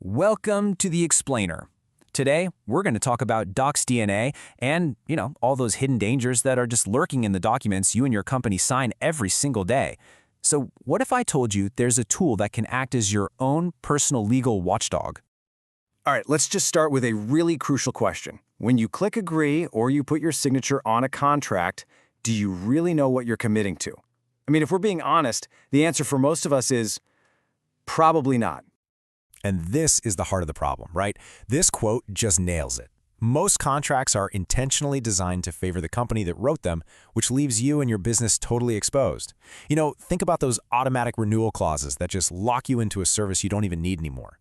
Welcome to The Explainer. Today, we're going to talk about DocsDNA and, all those hidden dangers that are just lurking in the documents you and your company sign every single day. So what if I told you there's a tool that can act as your own personal legal watchdog? All right, let's just start with a really crucial question. When you click agree or you put your signature on a contract, do you really know what you're committing to? I mean, if we're being honest, the answer for most of us is probably not. And this is the heart of the problem, right? This quote just nails it. Most contracts are intentionally designed to favor the company that wrote them, which leaves you and your business totally exposed. Think about those automatic renewal clauses that just lock you into a service you don't even need anymore.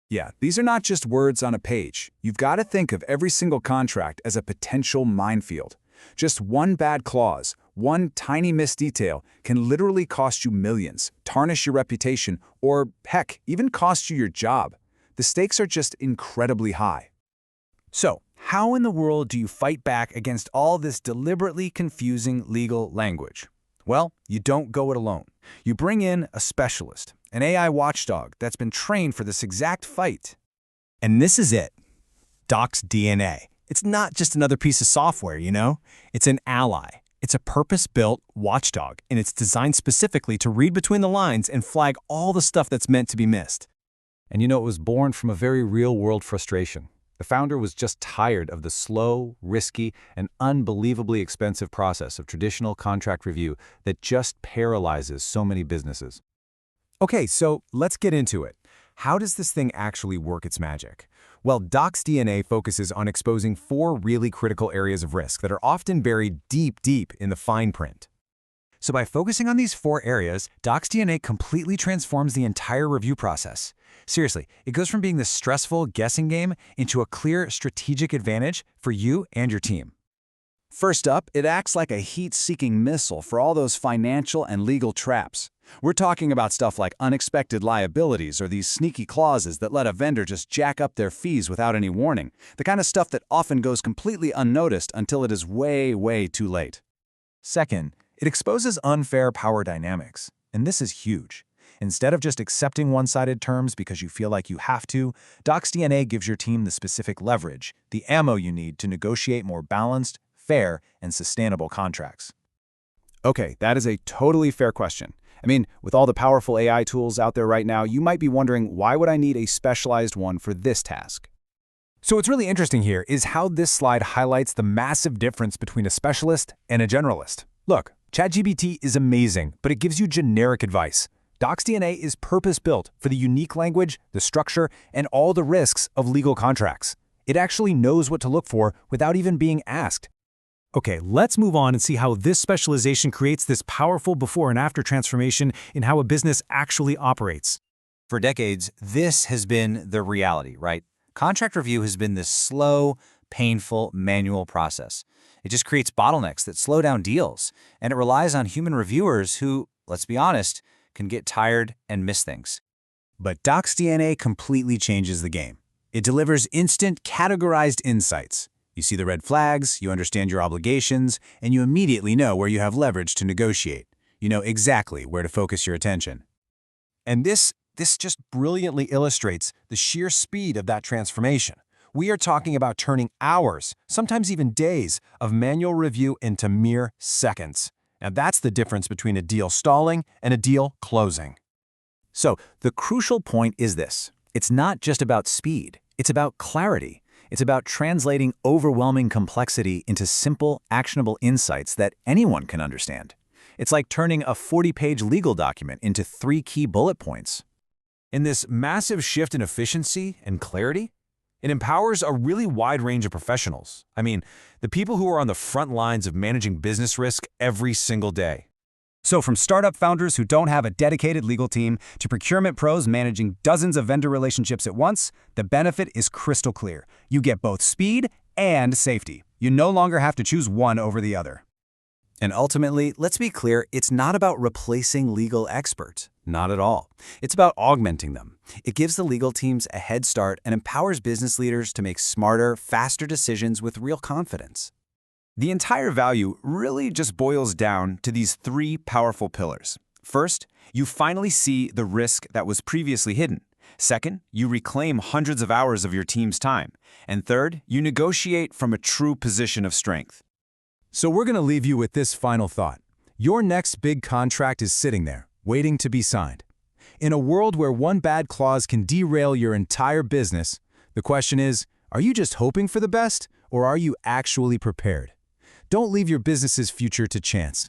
Yeah, these are not just words on a page. You've got to think of every single contract as a potential minefield. Just one bad clause, one tiny misdetail can literally cost you millions, tarnish your reputation, or, heck, even cost you your job. The stakes are just incredibly high. So, how in the world do you fight back against all this deliberately confusing legal language? Well, you don't go it alone. You bring in a specialist, an AI watchdog that's been trained for this exact fight. And this is it. DocsDNA. It's not just another piece of software, It's an ally. It's a purpose-built watchdog, and it's designed specifically to read between the lines and flag all the stuff that's meant to be missed. And it was born from a very real-world frustration. The founder was just tired of the slow, risky, and unbelievably expensive process of traditional contract review that just paralyzes so many businesses. Okay, so let's get into it. How does this thing actually work its magic? Well, DocsDNA focuses on exposing 4 really critical areas of risk that are often buried deep in the fine print. So by focusing on these 4 areas, DocsDNA completely transforms the entire review process. Seriously, it goes from being this stressful guessing game into a clear strategic advantage for you and your team. First up, it acts like a heat-seeking missile for all those financial and legal traps. We're talking about stuff like unexpected liabilities or these sneaky clauses that let a vendor just jack up their fees without any warning, the kind of stuff that often goes completely unnoticed until it is way too late. Second, it exposes unfair power dynamics, and this is huge. Instead of just accepting one-sided terms because you feel like you have to, DocsDNA gives your team the specific leverage, the ammo you need to negotiate more balanced, fair, and sustainable contracts. Okay, that is a totally fair question. I mean, with all the powerful AI tools out there right now, you might be wondering, why would I need a specialized one for this task? So what's really interesting here is how this slide highlights the massive difference between a specialist and a generalist. Look, ChatGPT is amazing, but it gives you generic advice. DocsDNA is purpose-built for the unique language, the structure, and all the risks of legal contracts. It actually knows what to look for without even being asked. Okay, let's move on and see how this specialization creates this powerful before and after transformation in how a business actually operates. For decades, this has been the reality, right? Contract review has been this slow, painful, manual process. It just creates bottlenecks that slow down deals, and it relies on human reviewers who, let's be honest, can get tired and miss things. But DocsDNA completely changes the game. It delivers instant, categorized insights. You see the red flags, you understand your obligations, and you immediately know where you have leverage to negotiate. You know exactly where to focus your attention. And this just brilliantly illustrates the sheer speed of that transformation. We are talking about turning hours, sometimes even days, of manual review into mere seconds. And that's the difference between a deal stalling and a deal closing. So, the crucial point is this. It's not just about speed. It's about clarity. It's about translating overwhelming complexity into simple, actionable insights that anyone can understand. It's like turning a 40-page legal document into 3 key bullet points. In this massive shift in efficiency and clarity, it empowers a really wide range of professionals. I mean, the people who are on the front lines of managing business risk every single day. So from startup founders who don't have a dedicated legal team to procurement pros managing dozens of vendor relationships at once, the benefit is crystal clear. You get both speed and safety. You no longer have to choose one over the other. And ultimately, let's be clear, it's not about replacing legal experts. Not at all. It's about augmenting them. It gives the legal teams a head start and empowers business leaders to make smarter, faster decisions with real confidence. The entire value really just boils down to these 3 powerful pillars. First, you finally see the risk that was previously hidden. Second, you reclaim hundreds of hours of your team's time. And third, you negotiate from a true position of strength. So we're going to leave you with this final thought. Your next big contract is sitting there, waiting to be signed. In a world where one bad clause can derail your entire business, the question is, are you just hoping for the best, or are you actually prepared? Don't leave your business's future to chance.